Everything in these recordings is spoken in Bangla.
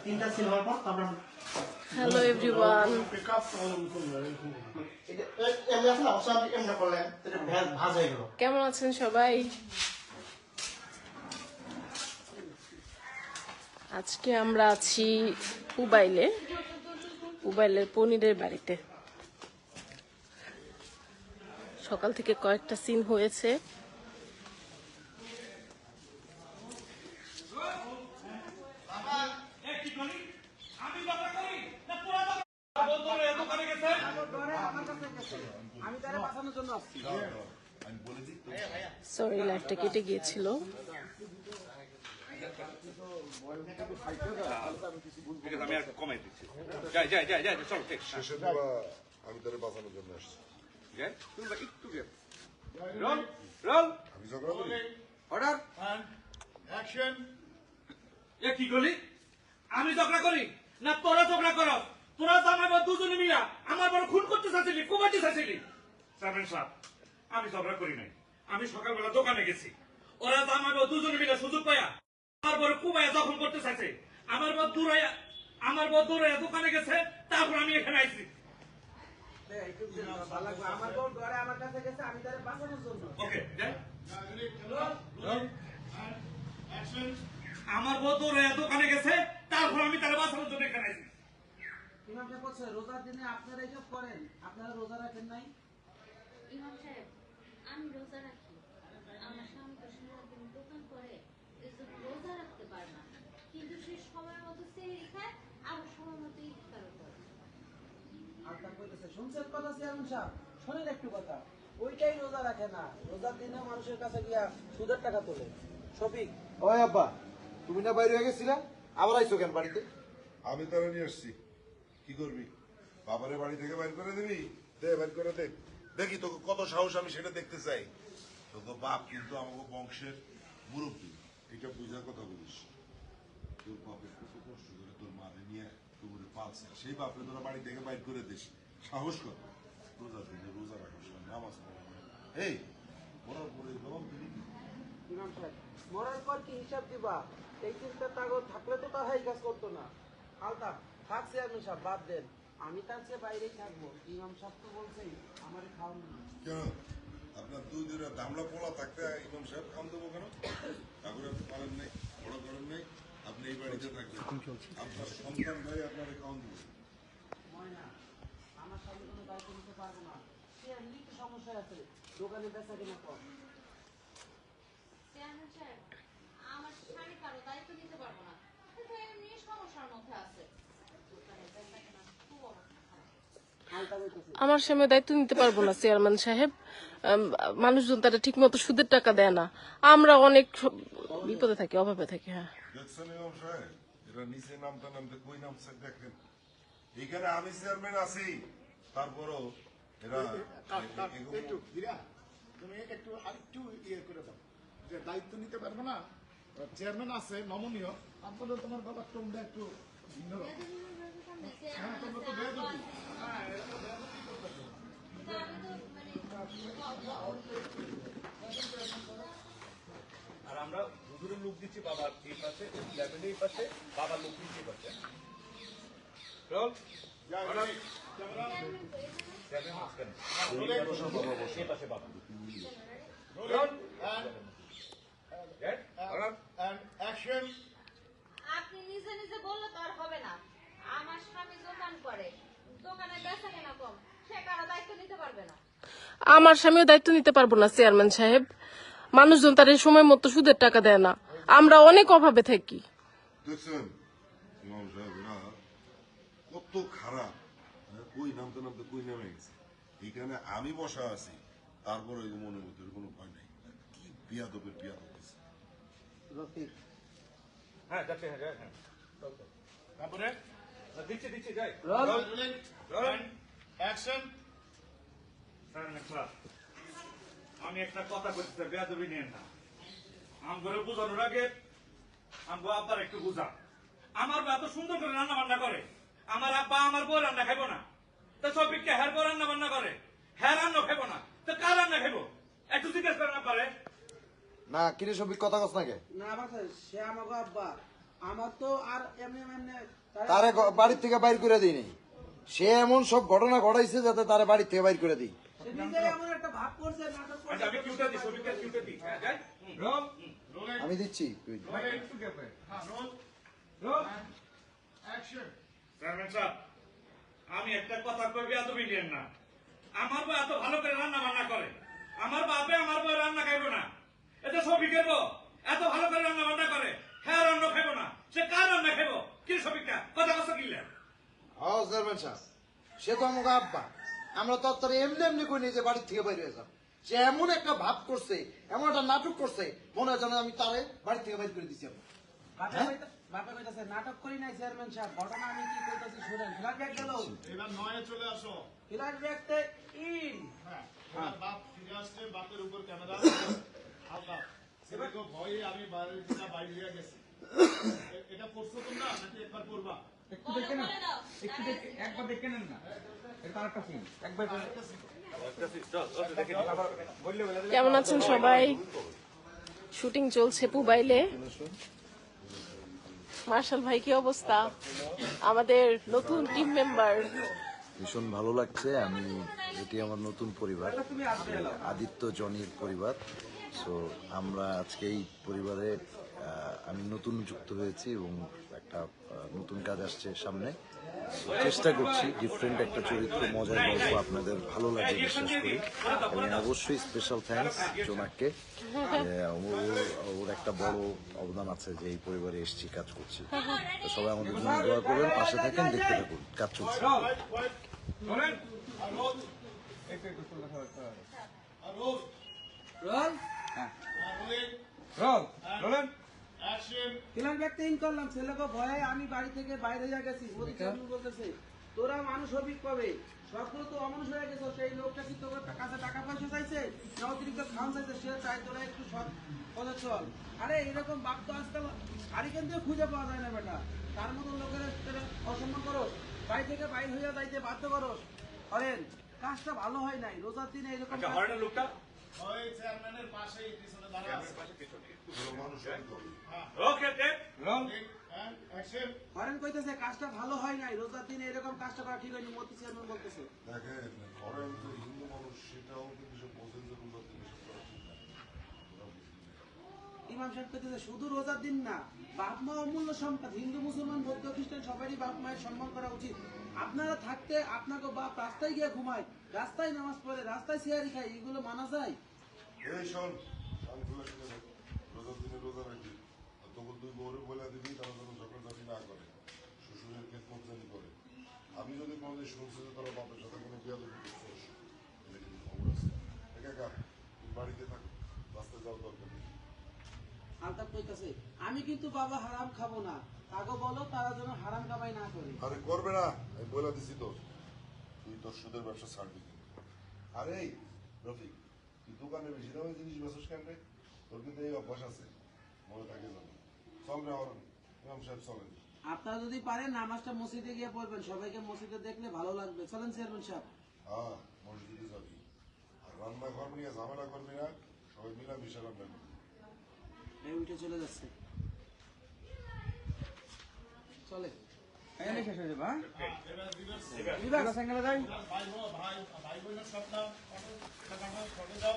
তিনটা সিল হওয়ার পর তারপর হ্যালো এভরিওয়ান, কেমন আছেন সবাই? আজকে আমরা আছি উবাইলের পনিরের বাড়িতে। সকাল থেকে কয়েকটা সিন হয়েছে। সরি, লাইভটা কেটে গিয়েছিল। আমি তোরে বাঁচানোর জন্য আসছি। আমি ঝগড়া করি? কি করলি? আমি ঝগড়া করি না তোরা ঝগড়া কর? তোরা তো আমার দুজনে মিলা আমার বড় খুন করতে চাচ্ছিলি, কুমাইতে চাচ্ছিলি। চেয়ারম্যান সাহেব, আমি ঝগড়া করি নাই। আমি সকালবেলা দোকানে গেছি, ওরা তো আমার দুজনে মিলা সুযোগ পায়া আমার বড় কুমাইয়া জখম করতে চাইছে। আমার বড় দূরাইয়া দোকানে গেছে, তারপর আমি এখানে আইছি। আমার বউ দৌড়াইয়া দোকানে গেছে, তারপর আমি তার বাঁচানোর জন্য এখানে আইছি। রোজার দিনে আপনারা এসব করেন? আপনারা রোজা রাখেন নাই? ইমাম সাহেব, আমি রোজা রাখি। আমার স্বামী তো সারাদিন দোকান করে, এজন্য রোজা রাখতে পারে না। কিন্তু সে সময় মতো সেহরি খায়, আবার সময় মতো ইফতারও করে। আল্লাহ কইতেছে, শুনছেন কথা চেয়ারম্যান সাহেব? শোনেন একটু কথা। ওইটাই রোজা রাখে না, রোজার দিনে মানুষের কাছে গিয়া সুদের টাকা তোলে। শফিক, ওই আব্বা, তুমি না বাইরে হয়ে গেছিলা, আবার আইছো কেন বাড়িতে? আমি তোরা নিয়ে আসছি। কি করবি? বাবারে বাড়ি থেকে বাইর করে দিবি? দে, বাইর করে দে। দেখি তোকে কত সাহস, আমি সেটা দেখতে চাই। তোকে বাপ কিন্তু আমাকে বংশের মুরব্বী, এটা বুঝার কথা বলিস। তোর বাপের কত কষ্ট করে তোর মারে নিয়ে তোর পালছে, সেই বাপরে তোরা বাড়ি থেকে বাইর করে দিস। সাহস কর। রোজা দিনে রোজা রাখার সময় নামাজ পড়া। এই পড়ার পরে জবাব দিবি কি? ইমাম সাহেব, মরার পর কি হিসাব দিবা? এই চিন্তা তাগত থাকলে তো তারা এই কাজ করতো না। আলতা থাক চেয়ারম্যান সাহেব, বাদ দেন। আমি তার চেয়ে বাইরেই থাকবো। ইমাম সাহেব তো বলছেই আমার খাওয়ান। কেন আপনার দুই দুইটা দামলা পোলা থাকতে ইমাম সাহেব খাওয়ান দেবো কেন? ঠাকুর আপনি পারেন নাই, বড় করেন নাই, আপনি এই বাড়িতে থাকবেন। আপনার সন্তান ভাই আপনার খাওয়ান দেবো। ময়না, আমার সামনে কোনো দায়িত্ব নিতে পারবো না। সে এমনি একটু সমস্যা আছে, দোকানে বেচা কিনা কম। চেয়ারম্যান সাহেব, আমার স্বামী কারো দায়িত্ব নিতে পারবো না, কিন্তু এমনি সমস্যার মধ্যে আছে। দোকানে বেচা কেনা খুব অবস্থা খারাপ। আলতা কইতেছে, আমার সামনে দায়িত্ব নিতে পারবো না চেয়ারম্যান সাহেব। মানুষজন তারা ঠিক মতো সুদের টাকা দেয় না। আমরা অনেক বিপদে থাকি, অভাবে থাকি। হ্যাঁ, দেখছেন ইমাম সাহেব, এরা নিচে নামতে নামতে কই নামছে দেখেন। এখানে আমি চেয়ারম্যান আছি, তারপরও এরা একটু হীরা, তুমি একটু আরেকটু ইয়ে করে দাও যে দায়িত্ব নিতে পারবে না। চেয়ারম্যান আছে নমনীয়, তারপরে তোমার বাবার টোনটা একটু ভিন্ন রকম। হ্যাঁ, তোমরা তো দেয়া দেবি। হ্যাঁ, এটা তো দেয়া দেবি করতেছো। আর আমরা হুজুরের লোক দিচ্ছি বাবার এই পাশে, ল্যাবের এই পাশে, বাবার লোক দিচ্ছি পাশে। রোল এই পাশে বাবা। অ্যাকশন। আপনি নিজে নিজে বললে তো আর হবে না। আমার স্বামী দোকান করে, দোকানে বেচা কেনা কম, সে কারো দায়িত্ব নিতে পারবে না। আমার স্বামীও দায়িত্ব নিতে পারবো না চেয়ারম্যান সাহেব। মানুষজন তার এই সময় মতো সুদের টাকা দেয় না। আমরা অনেক অভাবে থাকি। দেখছেন ইমাম সাহেব, এরা কত খারাপ। কই নামতে নামতে কই নেমে গেছে। এখানে আমি বসা আছি, তারপরে মনের মধ্যে কোনো ভয় নাই। কি বিয়াদবের বিয়াদব হয়েছে। রফিক, হ্যাঁ যাচ্ছে, হ্যাঁ হ্যাঁ। তারপরে দিচ্ছি যাই। অ্যাকশন। আমি একটা কথা বলছি, বেয়াদবি নিয়ে না। আমগরে বুঝানোর আগে আমগো আব্বার একটু বুঝা। আমার এত সুন্দর করে রান্না বান্না করে, আমার আব্বা আমার বউ রান্না খাইবো না? তো সবিককে হ্যার বউ রান্না বান্না করে, হ্যাঁ রান্না খাইবো না, তো কার রান্না খাইবো? একটু জিজ্ঞেস করেন আব্বারে। না কিরে সবিক কথা কস নাকি? না বাবা, সে আমাকে আব্বা। আমার তো আর এমনি এমনি তারে বাড়ির থেকে বাইর করে দিই নাই। সে এমন সব ঘটনা ঘটাইছে যাতে তারে বাড়ির থেকে বাইর করে দিই। সে নিজেই এমন একটা ভাব করছে, নাটক করছে। আচ্ছা, আমি কিউটা দিই, ছবিটা কিউটা দিই। হ্যাঁ, যাই। আমি দিচ্ছি তুই চেয়ারম্যান সাহেব, আমি একটা কথা কইবি এত বিলিয়ন না। আমার বউ এত ভালো করে রান্না বান্না করে, আমার বাপে আমার বউ রান্না খাইব না। এটা সফিকের বউ এত ভালো করে রান্না বান্না করে, হ্যাঁ রান্না খাইব না, সে কার রান্না খাইব? কি রে সফিকটা কথা কথা কিনলেন? হ্যাঁ চেয়ারম্যান সাহেব, সে তো আমাকে আব্বা। আমরা তো তার এমনি এমনি কই যে বাড়ির থেকে বাইরে হয়ে যান। সে এমন একটা ভাব করছে, এমন একটা নাটক করছে, মনে হয় যেন আমি তারে বাড়ি থেকে বাইর করে দিচ্ছি। বাপে কইতাছে নাটক করি নাই চেয়ারম্যান সাহেব, ঘটনা আমি কি কইতাছি শুনেন। ফ্ল্যাট ব্যাগ গেল, এবার নয়ে চলে আসো। ফ্ল্যাট ব্যাগতে ইন। হ্যাঁ, এবার বাপ ফিরে আসছে, বাপের উপর ক্যামেরা। আল্লাহ, সেটাকে ভয়ে আমি বাইরে থেকে বাইরে হয়ে গেছি। এটা করছো তোমরা নাকি একবার করবা? একটু দেখে নেন, একটু দেখে একবার দেখে নেন না, এটা আরেকটা সিন একবার বললে বলে কেমন আছেন সবাই? শুটিং চলছে পুবাইলে। মার্শাল ভাই কি অবস্থা? আমাদের নতুন টিম মেম্বার। ভীষণ ভালো লাগছে। এটি আমার নতুন পরিবার, আদিত্য জনির পরিবার। সো আমরা আজকে এই পরিবারে আমি নতুন যুক্ত হয়েছি এবং একটা নতুন কাজ আসছে সামনে। So, চেষ্টা করছি ডিফারেন্ট একটা চরিত্র, মজার গল্প আপনাদের ভালো লাগে বিশ্বাস করি। এবং অবশ্যই স্পেশাল থ্যাঙ্কস জোনাককে, ওর একটা বড় অবদান আছে যে এই পরিবারে এসেছি, কাজ করছি। তো সবাই আমাদের জন্য দোয়া করবেন, পাশে থাকেন, দেখতে থাকুন, কাজ চলছে। বলেন আর রোজ, একটু একটু কথা বলতে হবে। আর রোজ, রোল হ্যাঁ আর রোলিং, রোল বলেন। অ্যাকশন। ফ্ল্যাট ব্যাগতে ইন করলাম, ছেলেকে ভয়ে আমি বাড়ি থেকে বাইরে হয়ে গেছি। মোদি চেয়ারম্যান বলতেছে তোরা মানুষ হবি কবে? সবগুলো তো অমানুষ হয়ে গেছে। সেই লোকটা কি তোর কাছে টাকা পয়সা চাইছে না অতিরিক্ত খাওয়ান চাইছে? সে চাই তোরা একটু সৎ পথে চল। আরে এরকম বাপ তো আজকাল হারিকেন দিয়ে খুঁজে পাওয়া যায় না বেটা। তার মতো লোকের তোরা অসম্মান করো, বাড়ি থেকে বাইরে হয়ে যাইতে বাধ্য করো। হরেন কাজটা ভালো হয় নাই, রোজার দিনে এরকম আচ্ছা, কাজ- হরেনের লোকটা ওই চেয়ারম্যানের পাশেই পিছনে দাঁড়া আছে। মানুষ কিন্তু ওকে টেক। রোল হ্যাঁ, অ্যাকশন। হরেন কইতেছে কাজটা ভালো হয় নাই, রোজার দিনে এরকম কাজটা করা ঠিক হয়নি। মোদি চেয়ারম্যান বলতেছে দেখেন ধরেন যে হিন্দু মানুষ সেটাও কিন্তু সে বোঝেন যে রোজার দিনে সে করা ঠিক না। ওরা বুঝতে পারে। ইমাম সাহেব কইতেছে শুধু রোজার দিন না, বাপ মা অমূল্য সম্পদ। হিন্দু মুসলমান বৌদ্ধ খ্রিস্টান সবারই বাপ মায়ের সম্মান করা উচিত। আপনারা থাকতে আপনাকে বাপ রাস্তায় গিয়ে ঘুমায়, রাস্তায় নামাজ পড়ে, রাস্তায় সিয়ারি খায়, এগুলো মানা যায়? এই শোন, আমি বলে শুনে দেখ, রোজার দিনে রোজা রাখবি। আর তখন তুই বউরে বলে দিবি, তারা যেন ঝগড়াঝাটি না করে, শ্বশুরের খেদমত জানি করে। আমি যদি কোনোদিন শুনছি যে তোরা বাপের সাথে কোনো বিয়াদবি করছিস, তাহলে কিন্তু খবর আছে। একা তুই বাড়িতে থাক, রাস্তায় যাওয়ার দরকার নেই। আলতাফ কইতেছে আমি কিন্তু বাবা হারাম খাবো না, তাকে বলো তারা যেন হারাম কামাই না করে। আরে করবে না, আমি বলে দিছি তো, তুই তোর সুদের ব্যবসা ছাড়বি কিন্তু। আরে এই রফিক, তুই দোকানে বেশি দামে জিনিস বেচস কেন রে? তোর কিন্তু এই অভ্যাস আছে, মনে থাকে জানো। চল রে আমার ইমাম সাহেব চলেন। আপনারা যদি পারেন নামাজটা মসজিদে গিয়ে পড়বেন, সবাইকে মসজিদে দেখলে ভালো লাগবে। চলেন চেয়ারম্যান সাহেব। হ্যাঁ, মসজিদে যাবি। আর রান্নাঘর নিয়ে ঝামেলা করবি না, সবাই মিলামিশে রান্না করবি। এই উঠে চলে যাচ্ছে, চলে এখানে শেষ হয়ে যাবে। হ্যাঁ বিভাগ। এবার সাইকেলে যাই। ভাই বোনের সব নাম ফটো দাও।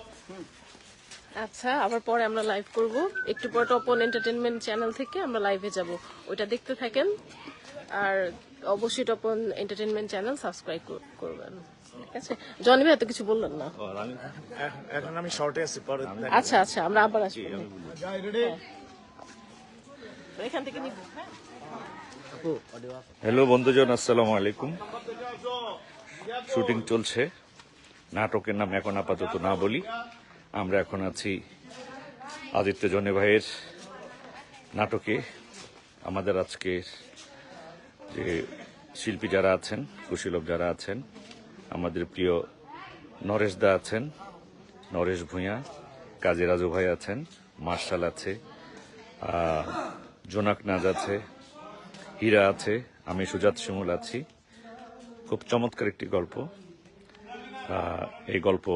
আচ্ছা, আবার পরে আমরা লাইভ করব। একটু পরে টপন এন্টারটেইনমেন্ট চ্যানেল থেকে আমরা লাইভে যাব, ওইটা দেখতে থাকেন। আর অবশ্যই টপন এন্টারটেইনমেন্ট চ্যানেল সাবস্ক্রাইব করবেন। ঠিক আছে, জনি ভাই তো কিছু বললেন না। এখন আমি শর্টে আছি, পরে আচ্ছা আচ্ছা, আমরা আবার আসবো। যাই রেডি। এখান থেকে নিব। হ্যাঁ, হ্যালো বন্ধুজন, আসসালামু আলাইকুম। শুটিং চলছে, নাটকের নাম এখন আপাতত না বলি। আমরা এখন আছি আদিত্য জনি ভাইয়ের নাটকে। আমাদের আজকে যে শিল্পী যারা আছেন, কুশীলব যারা আছেন, আমাদের প্রিয় নরেশ দা আছেন, নরেশ ভূঁইয়া, কাজী রাজু ভাই আছেন, মার্শাল আছে, জোনাক নাজ আছে, হীরা আছে, আমি সুজাত শিমুল আছি। খুব চমৎকার একটি গল্প। এই গল্প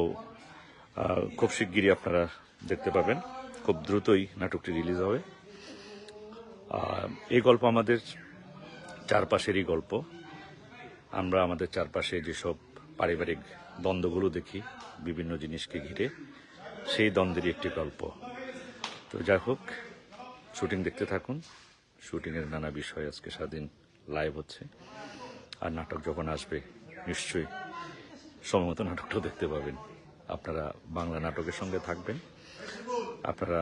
খুব শিগগিরই আপনারা দেখতে পাবেন। খুব দ্রুতই নাটকটি রিলিজ হবে। এই গল্প আমাদের চারপাশেরই গল্প। আমরা আমাদের চারপাশে যেসব পারিবারিক দ্বন্দ্বগুলো দেখি বিভিন্ন জিনিসকে ঘিরে, সেই দ্বন্দ্বেরই একটি গল্প। তো যাই হোক, শুটিং দেখতে থাকুন। শুটিংয়ের নানা বিষয় আজকে সারাদিন লাইভ হচ্ছে, আর নাটক যখন আসবে নিশ্চয়ই সময় মতো নাটকটাও দেখতে পাবেন। আপনারা বাংলা নাটকের সঙ্গে থাকবেন। আপনারা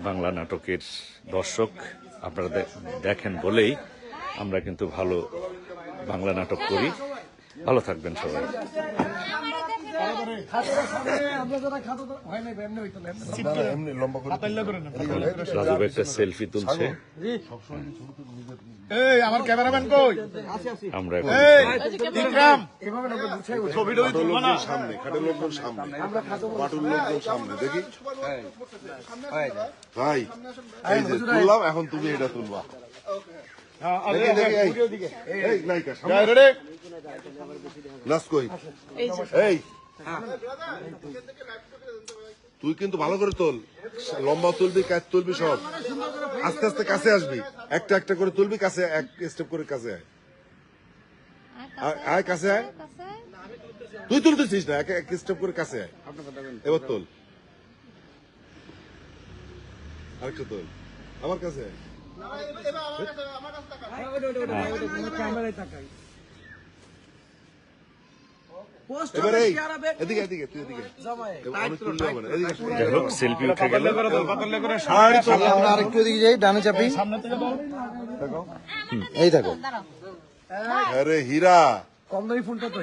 বাংলা নাটকের দর্শক, আপনারা দেখেন বলেই আমরা কিন্তু ভালো বাংলা নাটক করি। ভালো থাকবেন সবাই। রাজু ভাই একটা সেলফি তুলছে। এই আমার ক্যামেরাম্যান কই? আমরা এখন বিক্রম সামনে খাটের লোকজন সামনে, বাটুর লোকজন সামনে, দেখি ভাই এই যে তুললাম, এখন তুমি এটা তুলবা। দেখি, দেখি, এই নায়িকা সামনে। নাচ কই? এই তুই কিন্তু ভালো করে তোল, লম্বা তুলবি, কাজ তুলবি, সব আস্তে আস্তে কাছে আসবি, একটা একটা করে তুলবি, কাছে এক স্টেপ করে কাছে আয়, আয় কাছে আয়। তুই তুলতেছিস না, এক এক স্টেপ করে কাছে আয়। এবার তোল, আরেকটা তোল, আমার কাছে আয়। এবারে এদিকে এদিকে তুই এদিকে, আমি তুললে হবে না, এদিকে যাই হোক, সেলফি উঠে গেল। আমরা আরেকটু এদিকে যাই, ডানে চাপি। এই দেখো আরে হীরা কম দামি ফোনটা তো